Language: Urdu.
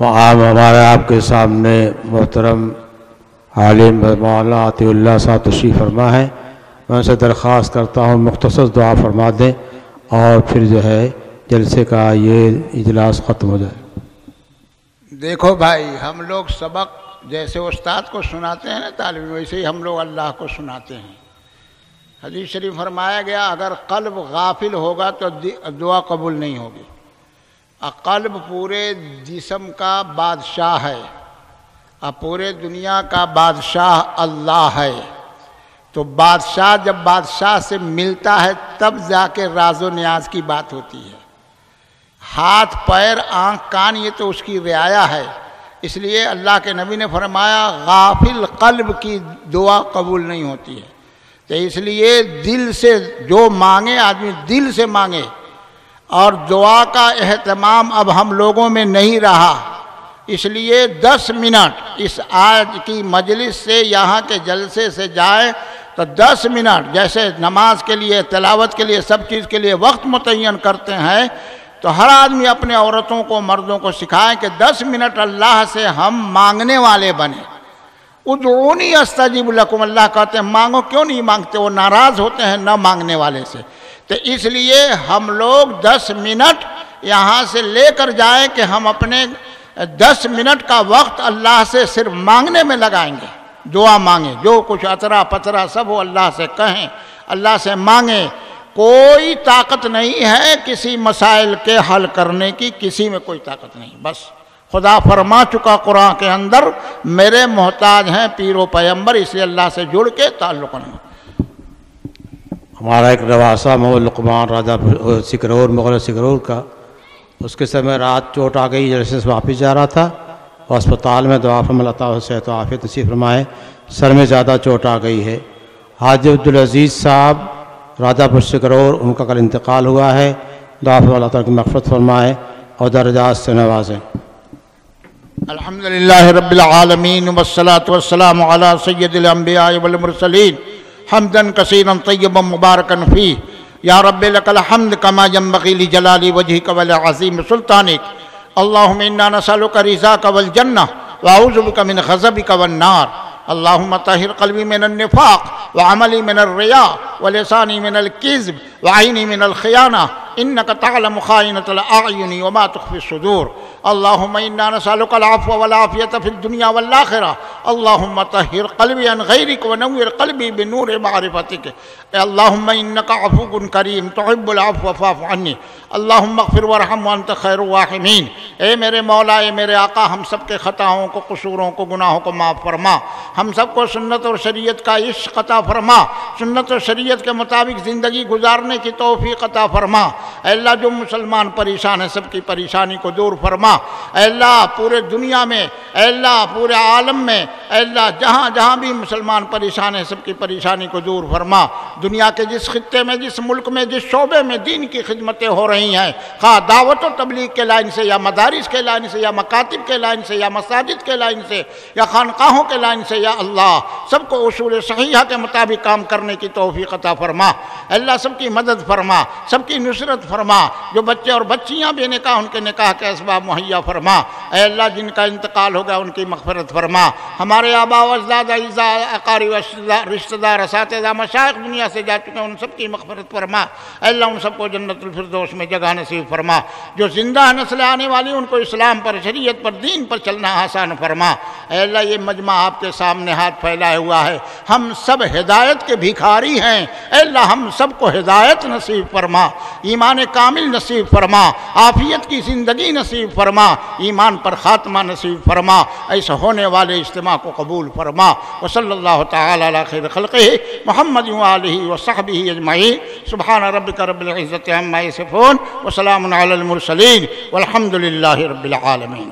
ہمارے آپ کے سامنے محترم عالم مولانا عطیہ اللہ صاحب تشریف فرما ہے. میں ان سے درخواست کرتا ہوں مختصر دعا فرما دیں اور پھر جو ہے جلسے کا یہ اجلاس ختم ہو جائے. دیکھو بھائی، ہم لوگ سبق جیسے استاد کو سناتے ہیں نا طالب، ویسے ہی ہم لوگ اللہ کو سناتے ہیں. حدیث شریف فرمایا گیا اگر قلب غافل ہوگا تو دعا قبول نہیں ہوگی. قلب پورے جسم کا بادشاہ ہے اور پورے دنیا کا بادشاہ اللہ ہے. تو بادشاہ جب بادشاہ سے ملتا ہے تب جا کے راز و نیاز کی بات ہوتی ہے. ہاتھ پیر آنکھ کان یہ تو اس کی رعایا ہے. اس لیے اللہ کے نبی نے فرمایا غافل قلب کی دعا قبول نہیں ہوتی ہے. تو اس لیے دل سے جو مانگے آدمی دل سے مانگے. اور دعا کا اہتمام اب ہم لوگوں میں نہیں رہا. اس لیے 10 منٹ اس آج کی مجلس سے یہاں کے جلسے سے جائے تو 10 منٹ جیسے نماز کے لیے تلاوت کے لیے سب چیز کے لیے وقت متعین کرتے ہیں تو ہر آدمی اپنے عورتوں کو مردوں کو سکھائیں کہ 10 منٹ اللہ سے ہم مانگنے والے بنیں. ادعونی استجب لکم، اللہ کہتے ہیں مانگو. کیوں نہیں مانگتے؟ وہ ناراض ہوتے ہیں نہ مانگنے والے سے. تو اس لیے ہم لوگ 10 منٹ یہاں سے لے کر جائیں کہ ہم اپنے 10 منٹ کا وقت اللہ سے صرف مانگنے میں لگائیں گے. دعا مانگیں، جو کچھ اترا پترا سب وہ اللہ سے کہیں، اللہ سے مانگیں. کوئی طاقت نہیں ہے کسی مسائل کے حل کرنے کی، کسی میں کوئی طاقت نہیں. بس خدا فرما چکا قرآن کے اندر میرے محتاج ہیں پیر و پیغمبر، اس لیے اللہ سے جڑ کے تعلق نہیں. ہمارا ایک نواسا محمد لقمان راجہ سکرور مغل سکرور کا، اس کے سمے رات چوٹ آ گئی، جیسے سے واپس جا رہا تھا اور اسپتال میں دعا فرما اللہ تعالیٰ صحت و عافیت نصیب فرمائے. سر میں زیادہ چوٹ آ گئی ہے. حاجی عبدالعزیز صاحب راجہ پور سکرور، ان کا کل انتقال ہوا ہے. دعا فرما اللہ تعالیٰ کی مغفرت فرمائے اور درجات سے نوازیں. الحمدللہ رب العالمین والصلاة والسلام علی سید الانبیاء والمرسلین حمدا کثیرا طیبا مبارکا فیہ. یا رب لک الحمد کما ینبغی لجلال وجہک ولعظیم سلطانک. اللہم انا نسألک رضاک والجنہ واعوذ بک من غضبک والنار. اللہم طہر قلبی من النفاق وعملی من الریا ولسانی من الکذب وعینی من الخیانہ انک تعلم خائنۃ الاعین وما تخفی الصدور. اللہم انا نسألک العفو والعافیۃ فی الدنیا والآخرہ. اللہم طہر قلبی عن غیرک ونور قلبی بنور معرفتک. اللہم انک عفو کریم تحب العفو فاعف عنی. اللہم اغفر وارحم وانت خیر الراحمین. اے میرے مولا، اے میرے آقا، ہم سب کے خطاؤں کو، قصوروں کو، گناہوں کو معاف فرما. ہم سب کو سنت اور شریعت کا عشق عطا فرما. سنت اور شریعت کے مطابق زندگی گزارنے کی توفیق عطا فرما. اے اللہ جو مسلمان پریشان ہیں سب کی پریشانی کو دور فرما. اے اللہ پورے دنیا میں، اے اللہ پورے عالم میں، اے اللہ جہاں جہاں بھی مسلمان پریشان ہیں سب کی پریشانی کو دور فرما. دنیا کے جس خطے میں، جس ملک میں، جس شعبے میں دین کی خدمتیں ہو رہی ہیں، خواہ دعوت و تبلیغ کے لائن سے یا مدارس کے لائن سے یا مکاتب کے لائن سے یا مساجد کے لائن سے یا خانقاہوں کے لائن سے، یا اللہ سب کو اصول صحیحہ کے مطابق کام کرنے کی توفیق عطا فرما. اے اللہ سب کی مدد فرما، سب کی نصرت فرما. جو بچے اور بچیاں بے نکاح ان کے نکاح کے اسباب مہیا فرما. اے اللہ جن کا انتقال ہو گیا ان کی مغفرت فرما. ہمارے آباء و اجداد، اعزاء، اقارب، رشتہ دار، اساتذہ، مشائخ دنیا سے جا چکے ہیں ان سب کی مغفرت فرما. اے اللہ ان سب کو جنت الفردوس میں جگہ نصیب فرما. جو زندہ نسل آنے والی ان کو اسلام پر، شریعت پر، دین پر چلنا آسان فرما. اے اللہ یہ مجمع آپ کے سامنے ہاتھ پھیلائے ہوا ہے، ہم سب ہدایت کے بھکاری ہیں. اے اللہ ہم سب کو ہدایت نصیب فرما، ایمان کامل نصیب فرما، عافیت کی زندگی نصیب فرما، ایمان پر خاتمہ نصیب فرما. ایسا ہونے والے اجتماع کو قبول فرما. وصلی اللہ تعالی علی خیر خلقہ محمد وآلہ وصحبہ اجمعین. سبحان ربک رب العزت عما یصفون وسلام علی المرسلین والحمد للہ رب العالمین.